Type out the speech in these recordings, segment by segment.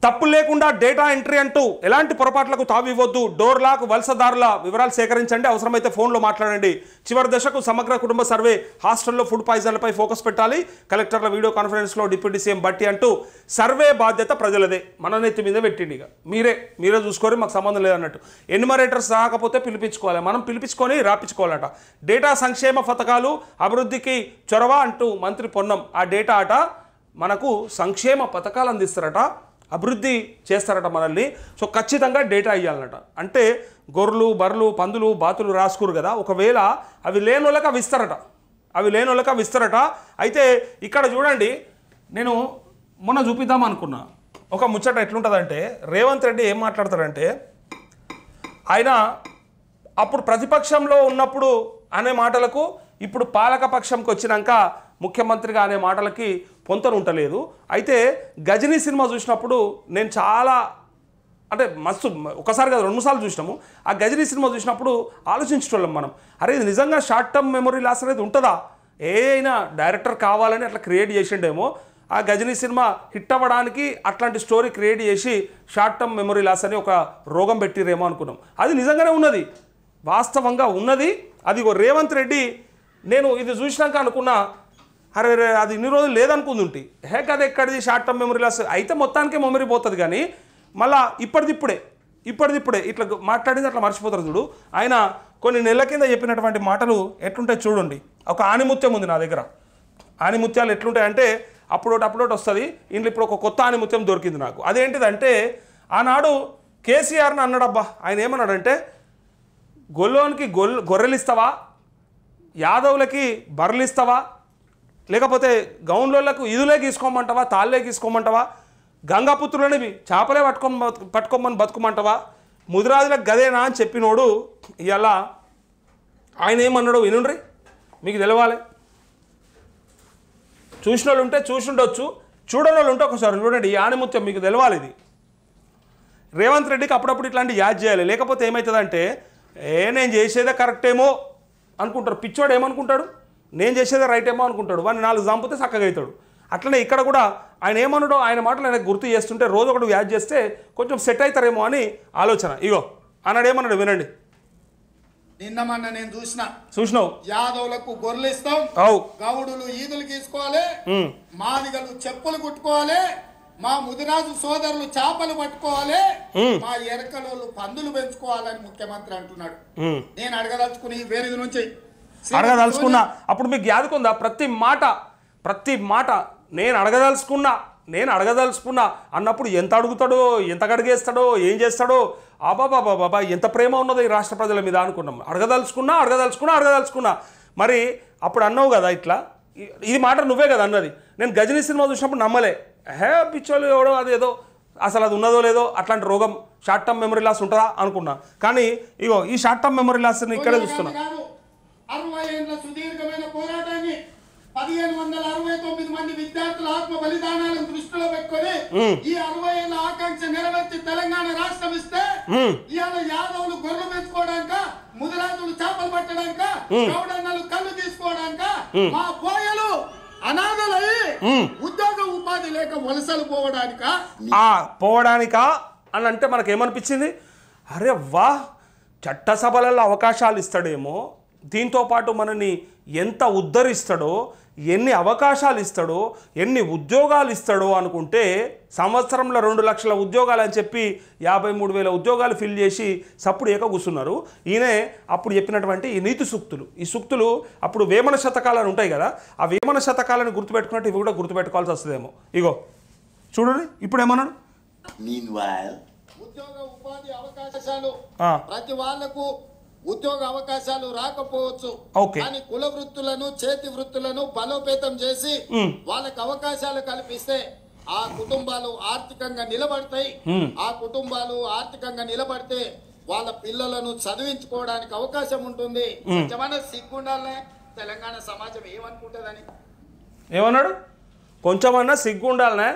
తప్పు లేకుండా data entry అంటూ ఎలాంటి పొరపాట్లకు తావివ్వద్దు. డోర్ లాక్ వలసదారుల వివరాలు సేకరించండి, అవసరమైతే ఫోన్లో మాట్లాడండి. చివరి దశకు సమగ్ర కుటుంబ సర్వే, హాస్టల్లో ఫుడ్ పాయిజన్లపై ఫోకస్ పెట్టాలి. కలెక్టర్ల వీడియో కాన్ఫరెన్స్లో డిప్యూటీ సీఎం బట్టి అంటూ సర్వే బాధ్యత ప్రజలదే, మన నెత్తి మీద పెట్టిండి. ఇక మీరే చూసుకోరు, మాకు సంబంధం లేదన్నట్టు. ఎన్యుమరేటర్స్ రాకపోతే పిలిపించుకోవాలి, మనం పిలిపించుకొని రాపించుకోవాలట. డేటా సంక్షేమ పథకాలు అభివృద్ధికి చొరవ అంటూ మంత్రి పొన్నం. ఆ డేటా అట మనకు సంక్షేమ పథకాలు అందిస్తారట, అభివృద్ధి చేస్తారట మనల్ని. సో ఖచ్చితంగా డేటా ఇవ్వాలన్నట. అంటే గొర్రెలు, బర్రెలు, పందులు, బాతులు రాసుకురు కదా, ఒకవేళ అవి లేని వాళ్ళకి అవి ఇస్తారట. అయితే ఇక్కడ చూడండి, నేను మొన్న చూపిద్దాం అనుకున్నా ఒక ముచ్చట. ఎట్లుంటుందంటే రేవంత్ రెడ్డి ఏం మాట్లాడతాడంటే, ఆయన అప్పుడు ప్రతిపక్షంలో ఉన్నప్పుడు అనే మాటలకు ఇప్పుడు పాలకపక్షంకి వచ్చినాక ముఖ్యమంత్రిగా అనే మాటలకి పొంతన ఉండలేదు. అయితే గజనీ సినిమా చూసినప్పుడు నేను చాలా అంటే మస్తు, ఒకసారి కదా 2 సార్లు చూసినాము. ఆ గజనీ సినిమా చూసినప్పుడు ఆలోచించేటోళ్ళం మనం, అరే ఇది నిజంగా షార్ట్ టర్మ్ మెమరీ లాస్ అనేది ఉంటుందా? అయినా డైరెక్టర్ కావాలని అట్లా క్రియేట్ చేసిండేమో. ఆ గజనీ సినిమా హిట్ అవ్వడానికి అట్లాంటి స్టోరీ క్రియేట్ చేసి షార్ట్ టర్మ్ మెమరీ లాస్ అని ఒక రోగం పెట్టిరేమో అనుకున్నాం. అది నిజంగానే ఉన్నది, వాస్తవంగా ఉన్నది. అది రేవంత్ రెడ్డి, నేను ఇది చూసినాక అనుకున్నా, అరే అది ఇన్ని రోజులు లేదనుకుంది. అది ఎక్కడిది షార్ట్ టర్మ్ మెమరీ లాస్ అయితే మొత్తానికే మెమరీ పోతుంది. కానీ మళ్ళీ ఇప్పటిదిప్పుడే ఇట్లా మాట్లాడింది అట్లా మర్చిపోతారు. చూడు, ఆయన కొన్ని నెలల కింద చెప్పినటువంటి మాటలు ఎట్లుంటాయి చూడండి. ఒక ఆణిముత్యం ఉంది నా దగ్గర. ఆణిముత్యాలు ఎట్లుంటాయంటే అప్పుడోటి వస్తుంది. ఇంట్లో ఇప్పుడు ఒక కొత్త ఆణిముత్యం దొరికింది నాకు. అదేంటిదంటే, ఆనాడు కేసీఆర్ని అన్నాడబ్బా. ఆయన ఏమన్నాడంటే, గొల్లోనికి గొర్రెలు ఇస్తావా, యాదవులకి బర్రెలు ఇస్తావా, లేకపోతే గౌన్లోళ్ళకు ఇదులే గీసుకోమంటావా, తాళ్ళే గీసుకోమంటావా, గంగాపుత్రులని చేపలే పట్టుకోమని బతుకోమంటావా, ముదిరాజులకు గదేనా అని చెప్పినోడు ఇవాళ ఆయన ఏమన్నాడు వినుండ్రి, మీకు తెలవాలి. చూసిన వాళ్ళు ఉంటే చూసిండొచ్చు, చూడని వాళ్ళు ఉంటే ఒకసారి చూడండి. ఈ ఆణిముత్యం మీకు తెలవాలి. ఇది రేవంత్ రెడ్డికి అప్పుడప్పుడు ఇట్లాంటి యాద్ చేయాలి. లేకపోతే ఏమవుతుందంటే, నేను చేసేదే కరెక్ట్ ఏమో అనుకుంటారు. పిచ్చోడు ఏమనుకుంటాడు, నేను చేసేదే రైట్ ఏమో అనుకుంటాడు. వాడిని 4 చంపితే చక్కగా అవుతాడు. అట్లనే ఇక్కడ కూడా ఆయన ఏమన్నాడో ఆయన మాటలు ఆయనకు గుర్తు చేస్తుంటే రోజు ఒకటి యాద్ చేస్తే కొంచెం సెట్ అవుతారేమో అని ఆలోచన. ఇగో అన్నాడు, ఏమన్నాడు వినండి. నిన్న మొన్న నేను చూసినావు, యాదవులకు గొర్రెలు ఇస్తాం, గౌడులు ఈదులు తీసుకోవాలి, మాదిగలు చెప్పులు కుట్టుకోవాలి, మా ముదిరాజు సోదరులు చేపలు పట్టుకోవాలి, మా ఎరకలోళ్ళు పందులు పెంచుకోవాలని ముఖ్యమంత్రి అంటున్నాడు. నేను అడగదలుచుకుని వేరేది నుంచి అడగదలుచుకున్నా. అప్పుడు మీకు యాదుకుందా ప్రతి మాట నేను అడగదలుచుకున్నా అన్నప్పుడు ఎంత అడుగుతాడో, ఎంత అడిగేస్తాడో, ఏం చేస్తాడో, బాబా ఎంత ప్రేమ ఉన్నదో ఈ రాష్ట్ర ప్రజల మీద అనుకున్నాం. అడగదలుచుకున్నా. మరి అప్పుడు అన్నావు కదా ఇట్లా, ఇది మాట నువ్వే కదా అన్నది. నేను గజనీ సినిమా చూసినప్పుడు నమ్మలే. పిచ్చోళ్ళు ఎవడో అదేదో, అసలు అది ఉన్నదో లేదో అట్లాంటి రోగం షార్ట్ టర్మ్ మెమరీ లాస్ ఉంటుందా అనుకున్నా. కానీ ఇగో ఈ షార్ట్ టర్మ్ మెమరీ లాస్ని ఇక్కడే చూస్తున్నా. 60 ఏళ్ల సుదీర్ఘమైన పోరాటాన్ని 1569 మంది విద్యార్థుల ఆత్మ బలిదానాలను దృష్టిలో పెట్టుకొని ఈ 60 ఏళ్ల ఆకాంక్ష నెరవేర్చి తెలంగాణ రాష్ట్రం ఇస్తే, ఇవాళ యాదవులు గొర్రెలు పెంచుకోవడానిక, ముదిరాజులు చేపలు పట్టడానిక, గౌడన్నలు కళ్ళు తీసుకోవడానిక, మా పోయలు అనాథలై ఉద్యోగ ఉపాధి లేక వలసలు పోవడానికా అని అంటే మనకేమనిపించింది, అరే వా, చట్టసభలలో అవకాశాలు ఇస్తాడేమో, దీంతోపాటు మనని ఎంత ఉద్ధరిస్తాడో, ఎన్ని అవకాశాలు ఇస్తాడో, ఎన్ని ఉద్యోగాలు ఇస్తాడో అనుకుంటే, సంవత్సరంలో 2 లక్షల ఉద్యోగాలు అని చెప్పి 53,000 ఉద్యోగాలు ఫిల్ చేసి సప్పుడు ఏక కూర్చున్నారు. ఈయనే అప్పుడు చెప్పినటువంటి ఈ నీతి సూక్తులు, ఈ సూక్తులు అప్పుడు వేమన శతకాలను ఉంటాయి కదా, ఆ వేమన శతకాలను గుర్తుపెట్టుకున్నట్టు ఇవి కూడా గుర్తుపెట్టుకోవాల్సి వస్తుందేమో. ఇగో చూడండి, ఇప్పుడు ఏమన్నాడు, ఉద్యోగ ఉపాధి అవకాశాలు ప్రతి వాళ్లకు ఉద్యోగ అవకాశాలు రాకపోవచ్చు, కానీ కుల వృత్తులను, చేతి వృత్తులను బలోపేతం చేసి వాళ్ళకి అవకాశాలు కల్పిస్తే ఆ కుటుంబాలు ఆర్థికంగా నిలబడతాయి. ఆ కుటుంబాలు ఆర్థికంగా నిలబడితే వాళ్ళ పిల్లలను చదివించుకోవడానికి అవకాశం ఉంటుంది. కొంచెమన్నా సిగ్గుండాలనే తెలంగాణ సమాజం ఏమనుకుంటుందని ఏమన్నాడు, కొంచెమన్నా సిగ్గుండాలనే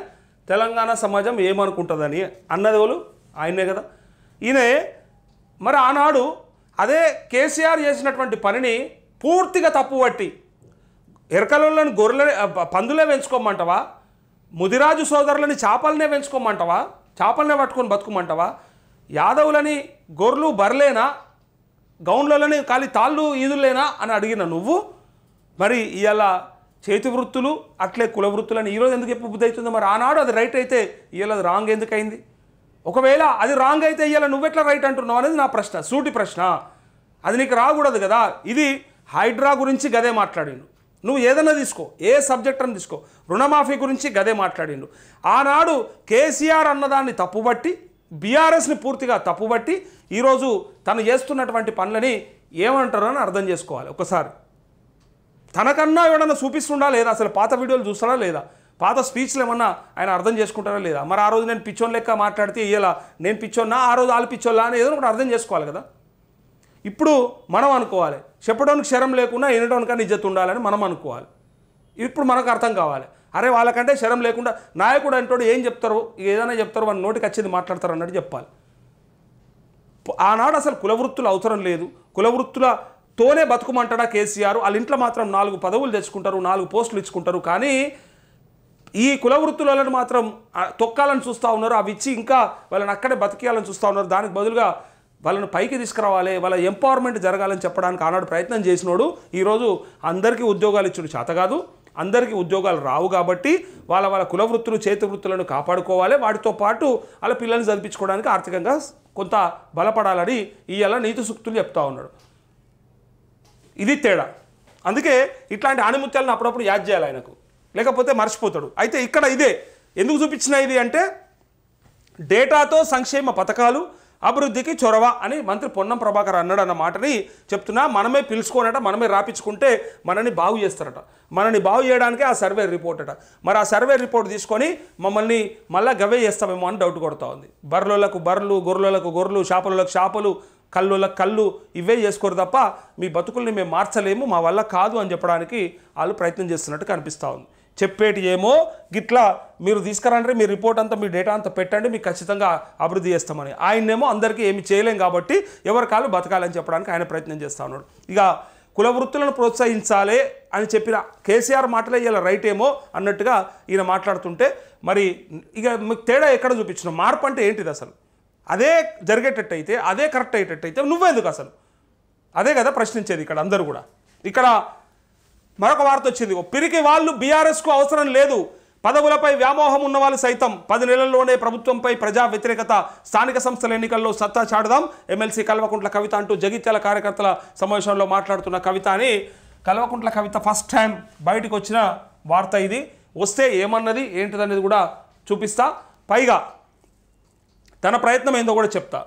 తెలంగాణ సమాజం ఏమనుకుంటుందని అన్నది వాళ్ళు ఆయనే కదా. ఈయనే మరి ఆనాడు అదే కేసీఆర్ చేసినటువంటి పనిని పూర్తిగా తప్పుపట్టి, ఎరకలోళ్ళని పందులే పెంచుకోమంటావా, ముదిరాజు సోదరులని చేపలనే పెంచుకోమంటావా, చేపలనే పట్టుకొని బతుకుమంటావా? యాదవులని గొర్రెలు బర్లేనా, గౌన్లలోనే ఖాళీ తాళ్ళు ఈదులేనా అని అడిగిన నువ్వు మరి ఇవాళ చేతి వృత్తులు అట్లే కుల వృత్తులని ఈరోజు ఎందుకు చెప్పు బుద్ధి అవుతుందో? మరి ఆనాడు అది రైట్ అయితే ఇవాళ అది రాంగ్ ఎందుకు అయింది? ఒకవేళ అది రాంగ్ అయితే ఇవాళ నువ్వెట్లా రైట్ అంటున్నావు అనేది నా ప్రశ్న, సూటి ప్రశ్న. అది నీకు రాకూడదు కదా. ఇది హైడ్రా గురించి గదే మాట్లాడిండు. నువ్వు ఏదైనా తీసుకో, ఏ సబ్జెక్ట్ అని తీసుకో, రుణమాఫీ గురించి గదే మాట్లాడిండు. ఆనాడు కేసీఆర్ అన్నదాన్ని తప్పుబట్టి, బీఆర్ఎస్ని పూర్తిగా తప్పుబట్టి ఈరోజు తను చేస్తున్నటువంటి పనులని ఏమంటారో అని అర్థం చేసుకోవాలి. ఒకసారి తనకన్నా ఎవడన్నా చూపిస్తుండా లేదా? అసలు పాత వీడియోలు చూస్తాడా లేదా? పాత స్పీచ్లు ఏమన్నా ఆయన అర్థం చేసుకుంటారా లేదా? మరి ఆ రోజు నేను పిచ్చోన్ లెక్క మాట్లాడితే ఇయ్యాల నేను పిచ్చోన్నా, ఆ రోజు వాళ్ళు పిచ్చోళ్ళా అని ఏదో ఒకటి అర్థం చేసుకోవాలి కదా. ఇప్పుడు మనం అనుకోవాలి, చెప్పడానికి శరం లేకుండా వినడానికన్నా ఇజ్జత్ ఉండాలని మనం అనుకోవాలి. ఇప్పుడు మనకు అర్థం కావాలి, అరే వాళ్ళకంటే శరం లేకుండా నాయకుడు అంటాడు ఏం చెప్తారు, ఏదైనా చెప్తారు, వాళ్ళ నోటికి వచ్చేది మాట్లాడతారు అన్నట్టు చెప్పాలి. ఆనాడు అసలు కులవృత్తులు అవసరం లేదు, కులవృత్తులతోనే బతుకుమంటాడా కేసీఆర్? వాళ్ళ ఇంట్లో మాత్రం 4 పదవులు తెచ్చుకుంటారు, 4 పోస్టులు ఇచ్చుకుంటారు, కానీ ఈ కులవృత్తులను మాత్రం తొక్కాలని చూస్తూ ఉన్నారు. అవి ఇచ్చి ఇంకా వాళ్ళని అక్కడే బతికేయాలని చూస్తూ ఉన్నారు. దానికి బదులుగా వాళ్ళను పైకి తీసుకురావాలి, వాళ్ళ ఎంపవర్మెంట్ జరగాలని చెప్పడానికి ఆనాడు ప్రయత్నం చేసినోడు ఈరోజు అందరికీ ఉద్యోగాలు ఇచ్చుడు చేత కాదు, అందరికీ ఉద్యోగాలు రావు. కాబట్టి వాళ్ళ కులవృత్తులు చేతి వృత్తులను కాపాడుకోవాలి, వాటితో పాటు వాళ్ళ పిల్లల్ని చదివించుకోవడానికి ఆర్థికంగా కొంత బలపడాలని ఇవాళ నీతి సూక్తులు చెప్తా ఉన్నాడు. ఇది తేడా. అందుకే ఇట్లాంటి ఆణిముత్యాలను అప్పుడప్పుడు యాద్ చేయాలి ఆయనకు, లేకపోతే మర్చిపోతాడు. అయితే ఇక్కడ ఇదే ఎందుకు చూపించిన ఇది అంటే డేటాతో సంక్షేమ పథకాలు అభివృద్ధికి చొరవ అని మంత్రి పొన్నం ప్రభాకర్ అన్నాడు అన్న మాటని చెప్తున్నా. మనమే పిలుచుకోనట, మనమే రాపించుకుంటే మనని బాగు చేస్తారట. మనని బాగు చేయడానికే ఆ సర్వే రిపోర్ట్ అట. మరి ఆ సర్వే రిపోర్ట్ తీసుకొని మమ్మల్ని మళ్ళీ గవే చేస్తామేమో అని డౌట్ కొడతా ఉంది. బర్రెలకు బర్రెలు, గొర్రెలకు గొర్రెలు, చేపలకు చేపలు, కళ్ళులకు కళ్ళు, ఇవే చేసుకోరు తప్ప మీ బతుకుల్ని మేము మార్చలేము, మా వల్ల కాదు అని చెప్పడానికి వాళ్ళు ప్రయత్నం చేస్తున్నట్టు కనిపిస్తూ ఉంది. చెప్పేటి ఏమో గిట్లా మీరు తీసుకురండి, మీ రిపోర్ట్ అంతా మీ డేటా అంతా పెట్టండి, మీకు ఖచ్చితంగా అభివృద్ధి చేస్తామని. ఆయన్నేమో అందరికీ ఏమి చేయలేం కాబట్టి ఎవరి కాళ్ళు బతకాలని చెప్పడానికి ఆయన ప్రయత్నం చేస్తూ ఉన్నాడు. ఇక కుల వృత్తులను ప్రోత్సహించాలి అని చెప్పిన కేసీఆర్ మాటలే ఇలా రైట్ ఏమో అన్నట్టుగా ఈయన మాట్లాడుతుంటే మరి ఇక మీకు తేడా ఎక్కడ చూపించిన మార్పు అంటే ఏంటిది? అసలు అదే జరిగేటట్టయితే, అదే కరెక్ట్ అయ్యేటట్టయితే నువ్వెందుకు అసలు? అదే కదా ప్రశ్నించేది ఇక్కడ అందరూ కూడా. ఇక్కడ మరొక వార్త వచ్చింది, పిరికి వాళ్ళు బీఆర్ఎస్కు అవసరం లేదు, పదవులపై వ్యామోహం ఉన్నవాళ్ళు సైతం 10 నెలల్లోనే ప్రభుత్వంపై ప్రజా వ్యతిరేకత, స్థానిక సంస్థల ఎన్నికల్లో సత్తా చాటుదాం, ఎమ్మెల్సీ కల్వకుంట్ల కవిత అంటూ జగిత్యాల కార్యకర్తల సమావేశంలో మాట్లాడుతున్న కవిత అని. కల్వకుంట్ల కవిత ఫస్ట్ టైం బయటకు వచ్చిన వార్త ఇది. వస్తే ఏమన్నది ఏంటిదనేది కూడా చూపిస్తా, పైగా తన ప్రయత్నం ఏందో కూడా చెప్తా.